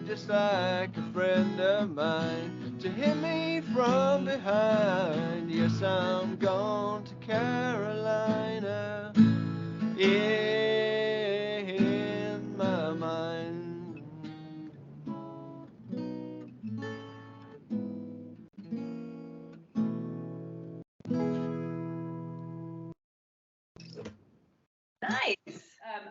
just like a friend of mine, to hit me from behind. Yes, I'm gone to Carolina in my mind. Nice.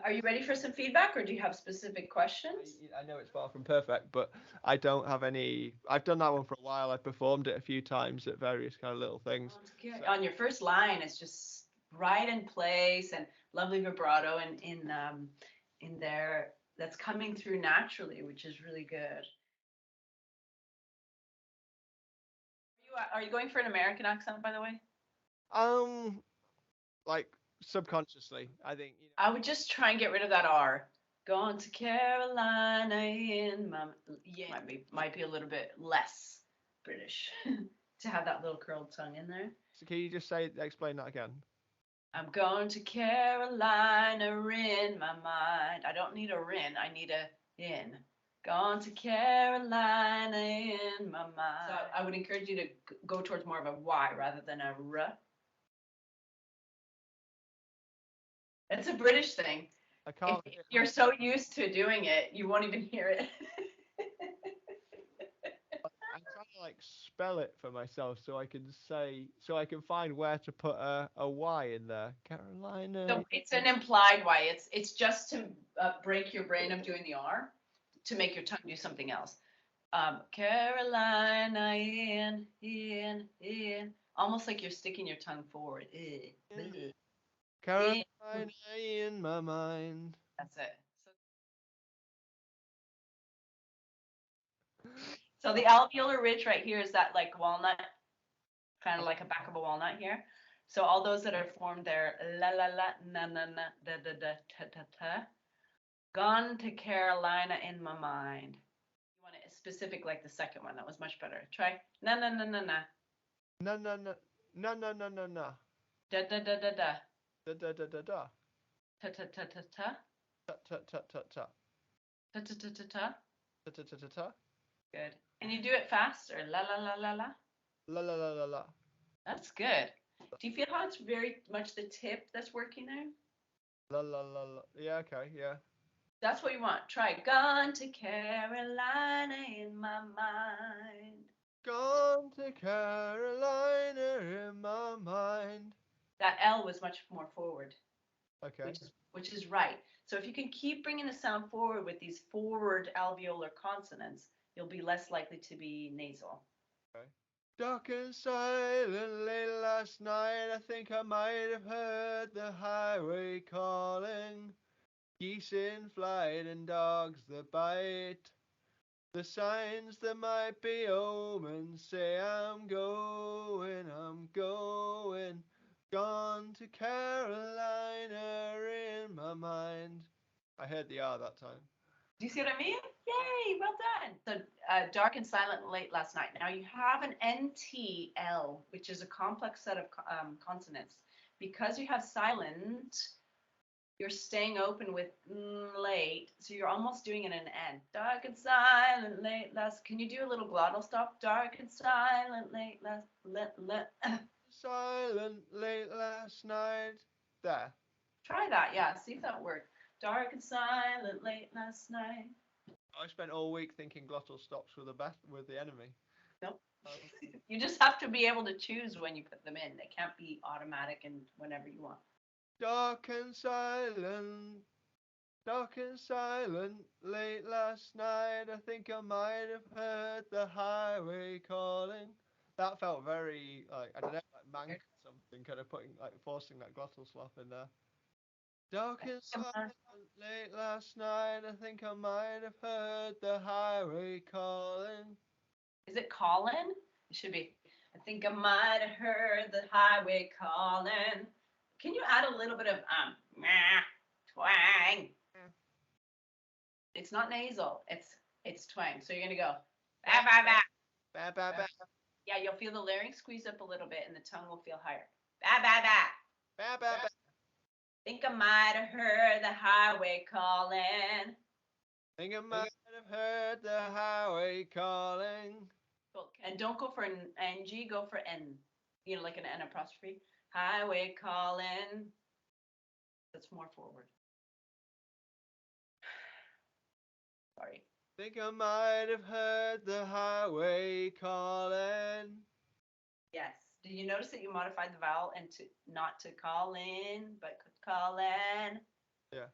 Are you ready for some feedback, or do you have specific questions? I know it's far from perfect, but I don't have any. I've done that one for a while. I've performed it a few times at various kind of little things. So, On your first line, it's just right in place and lovely vibrato in there that's coming through naturally, which is really good. Are you going for an American accent, by the way? um, like subconsciously, I think. I would just try and get rid of that R. Going to Carolina in my yeah might be a little bit less British to have that little curled tongue in there. So can you just explain that again? I'm going to Carolina in my mind. I don't need a rin, I need a in. Gone to Carolina in my mind. So I would encourage you to go towards more of a Y rather than a R. It's a British thing. I can't. If you're so used to doing it, you won't even hear it. I'm trying to like spell it for myself so I can find where to put a Y in there. Carolina. So it's an implied Y. It's just to break your brain of doing the R, to make your tongue do something else. Carolina in, almost like you're sticking your tongue forward. Carolina in my mind. That's it. So the alveolar ridge right here is that like walnut, kind of like a back of a walnut here. So all those that are formed there, la la la, na na na, da da da, ta ta ta. Gone to Carolina in my mind. You want it specific like the second one. That was much better. Try na na na na na. No no no no no no no no. Da da da da da. Da da da da da. Ta ta ta ta ta. Ta ta ta ta ta. Ta ta ta ta ta. Ta ta ta ta ta. Good. And you do it faster. La la la la la. La la la la la. That's good. Do you feel how it's very much the tip that's working there? La la la la. Yeah, okay, yeah. That's what you want. Try gone to Carolina in my mind. Gone to Carolina in my mind. That L was much more forward. Okay. Which is right. So if you can keep bringing the sound forward with these forward alveolar consonants, you'll be less likely to be nasal. Okay. Dark and silent late last night, I think I might have heard the highway calling. Geese in flight and dogs that bite. The signs that might be omens say I'm going, gone to Carolina in my mind. I heard the R that time. Do you see what I mean? Yay, well done. So dark and silent late last night. Now you have an NTL, which is a complex set of consonants. Because you have silent, you're staying open with late, so you're almost doing it in an N. Dark and silent late last. Can you do a little glottal stop? Dark and silent late last. Silent late last night. There. Try that, yeah. See if that works. Dark and silent late last night. I spent all week thinking glottal stops were the enemy. Nope. You just have to be able to choose when you put them in. They can't be automatic and whenever you want. Dark and silent late last night. I think I might have heard the highway calling. That felt very like I don't know, like mank or something, kind of forcing that glottal slop in there. Dark and silent late last night. I think I might have heard the highway calling. Is it calling? It should be. I think I might have heard the highway calling. Can you add a little bit of twang? It's not nasal. It's twang. So you're gonna go ba ba ba. Ba ba ba. Yeah, you'll feel the larynx squeeze up a little bit, and the tongue will feel higher. Ba ba ba. Ba ba ba. Think I might have heard the highway calling. Think I might have have heard the highway calling. Cool. And don't go for an ng, go for n. You know, like an n apostrophe. Highway calling. That's more forward. Sorry. Think I might have heard the highway calling. Yes. Did you notice that you modified the vowel and to not to call in, but call in? Yeah.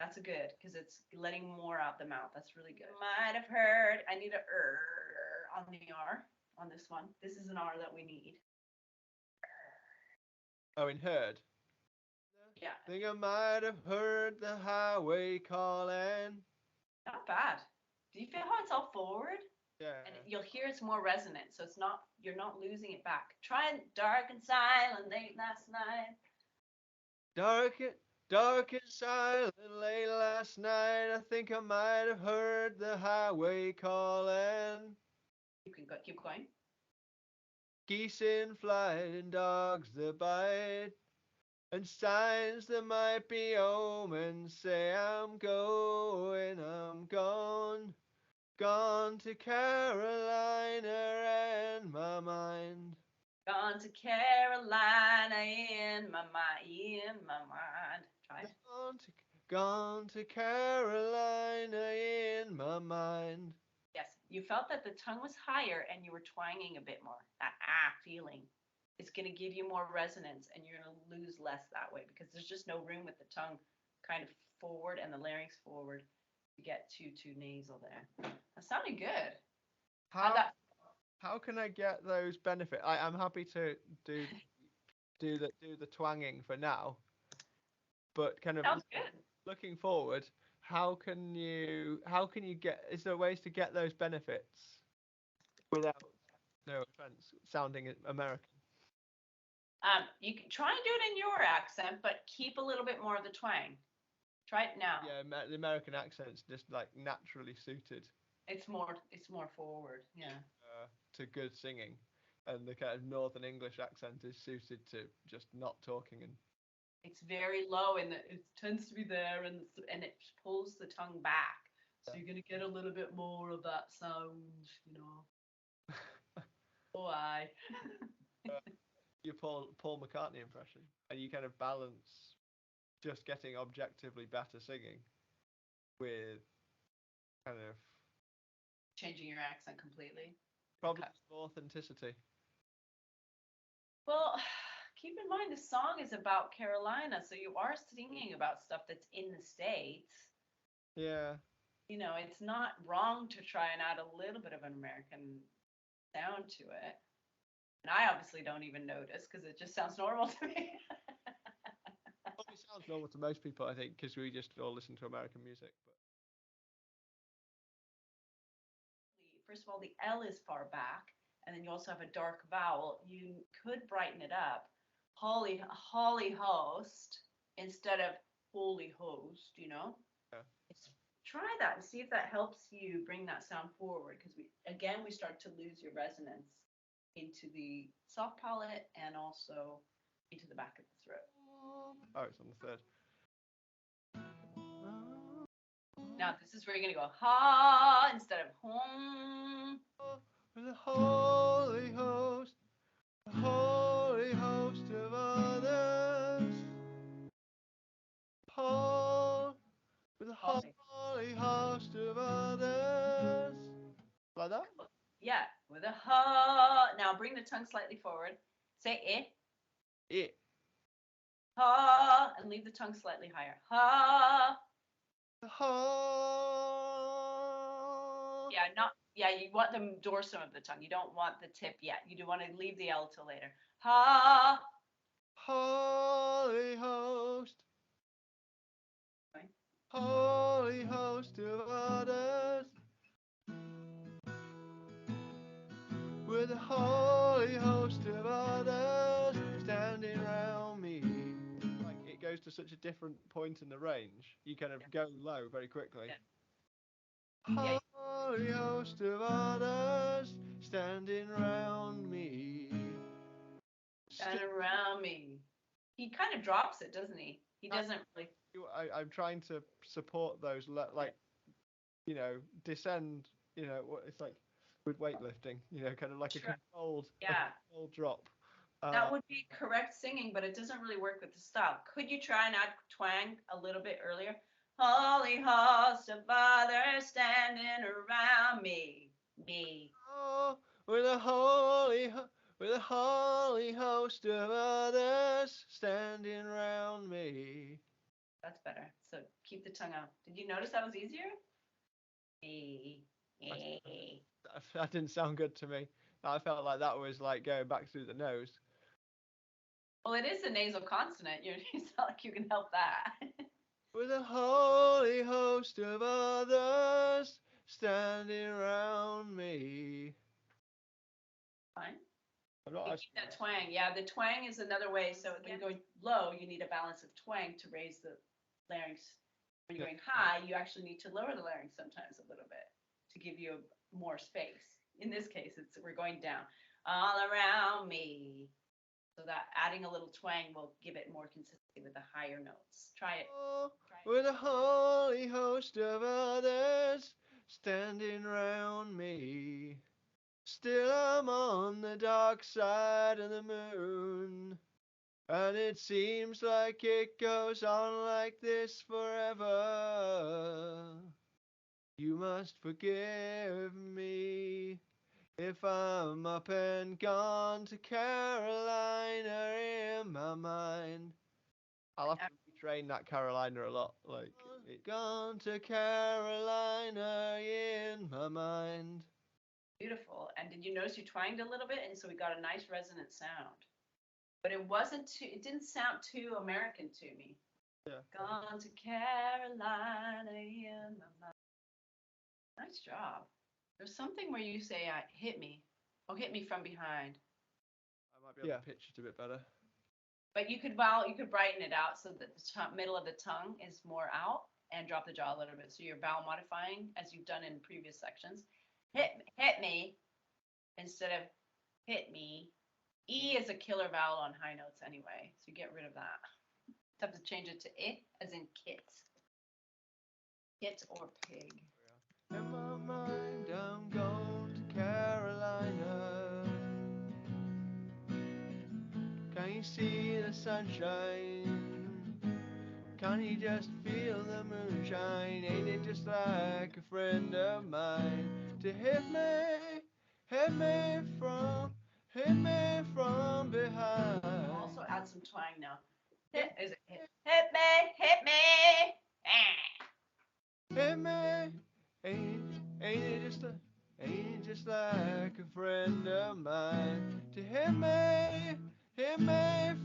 That's good because it's letting more out the mouth. That's really good. Might have heard. I need a on the R on this one. This is an R that we need. Oh, in heard. Yeah. Think I might have heard the highway calling. Not bad. Do you feel how it's all forward? Yeah. And you'll hear it's more resonant, so it's not, you're not losing it back. Try dark and silent late last night. Dark and silent late last night. I think I might have heard the highway calling. You can go, keep going. Geese in flight and dogs that bite, and signs that might be omens say I'm going, I'm gone. Gone to Carolina in my mind. Gone to Carolina in my mind. Try it. Gone to Carolina in my mind. Yes, you felt that the tongue was higher and you were twanging a bit more. That feeling. It's going to give you more resonance and you're going to lose less that way because there's just no room with the tongue kind of forward and the larynx forward to get too nasal there. That sounded good. How can I get those benefits? I'm happy to do the twanging for now, but kind of Sounds good. looking forward, how can you get? Is there ways to get those benefits without, no offense, sounding American? You can try and do it in your accent, but keep a little bit more of the twang. Try it now. Yeah, the American accent's just like naturally suited. It's more forward. Yeah. To good singing, and the kind of Northern English accent is suited to just not talking and. It's very low and it tends to be there and it pulls the tongue back. So you're going to get a little bit more of that sound, you know. Oh, aye. Your Paul McCartney impression, and you kind of balance just getting objectively better singing with kind of changing your accent completely. probably authenticity. Well, keep in mind the song is about Carolina, so you are singing about stuff that's in the States. Yeah. You know, it's not wrong to try and add a little bit of an American sound to it. And I obviously don't even notice because it just sounds normal to me. Probably sounds normal to most people, I think, because we just all listen to American music. But first of all, the L is far back, and then you also have a dark vowel. You could brighten it up. Holly host instead of holy host, you know? Yeah. Try that and see if that helps you bring that sound forward because we start to lose your resonance into the soft palate and also into the back of the throat. Oh, it's on the third. Now this is where you're gonna go ha instead of home. With a holy host of others. Paul, with a holy host of others. Like that? Yeah, with a ha. Now bring the tongue slightly forward. Say it. It. Ha, and leave the tongue slightly higher. Ha. Ha. Yeah, you want the dorsum of the tongue. You don't want the tip yet. You do want to leave the L till later. Ha. Holy host. Okay. Holy host of others. With a holy host of others standing round me. Like it goes to such a different point in the range. You kind of go low very quickly. Yeah. Holy host of others standing round me. Standing around me. He kind of drops it, doesn't he? He doesn't really. I'm trying to support those descend. What it's like with weightlifting. Kind of like a Yeah, controlled drop. that would be correct singing, but it doesn't really work with the style. Could you try and add twang a little bit earlier? Holy host of others standing around me, me. Oh, with a holy host of others standing round me. That's better. So keep the tongue out. Did you notice that was easier? Me, me. That didn't sound good to me. I felt like that was like going back through the nose. Well, it is a nasal consonant. It's not like you can help that. With a holy host of others standing round me. Fine. I'm not Keep that twang. Yeah, the twang is another way. So when you're going low, you need a balance of twang to raise the larynx. When you're going high, you actually need to lower the larynx sometimes a little bit to give you more space. In this case, we're going down. All around me. So that adding a little twang will give it more consistency with the higher notes. Try it. With a holy host of others standing round me. Still I'm on the dark side of the moon. And it seems like it goes on like this forever. You must forgive me if I'm up and gone to Carolina in my mind. I'll have to retrain that Carolina a lot. Like, gone to Carolina in my mind. Beautiful. And did you notice you twanged a little bit? And so we got a nice resonant sound. But it didn't sound too American to me. Yeah. Gone to Carolina in my mind. Nice job. There's something where you say, hit me. Oh, hit me from behind. I might be able to pitch it a bit better. But you could brighten it out so that the middle of the tongue is more out and drop the jaw a little bit. So you're vowel modifying as you've done in previous sections. Hit me instead of hit me. E is a killer vowel on high notes anyway, so you get rid of that. You have to change it to I as in kit. Kit or pig. In my mind, I'm going to Carolina. Can you see the sunshine? Can you just feel the moonshine? Ain't it just like a friend of mine to hit me from behind? Also add some twang now. Hit me. Hit me, ain't it just like a friend of mine to hit me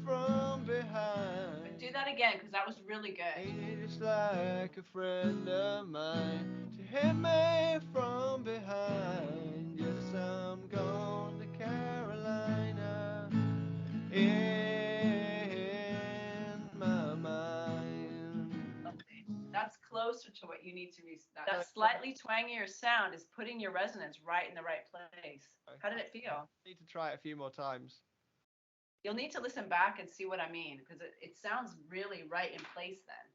from behind. Do that again, because that was really good. Ain't it just like a friend of mine to hit me from behind? Yes, I'm going to Carolina in my mind. That's closer to what you need to be. That slightly twangier sound is putting your resonance right in the right place. How did it feel? I need to try it a few more times. You'll need to listen back and see what I mean, because it sounds really right in place then.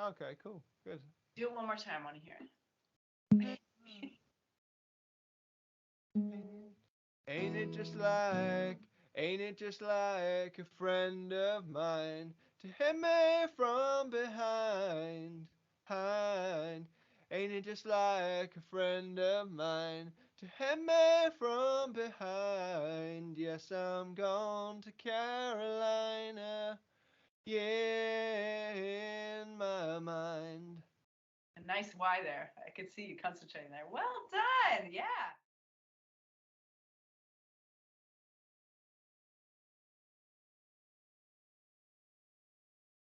Okay, cool. Good. Do it one more time. I want to hear it. Ain't it just like a friend of mine to hit me from behind? Ain't it just like a friend of mine to hit me from behind? Yes, I'm going to Carolina, yeah, in my mind. A nice Y there. I could see you concentrating there. Well done. Yeah.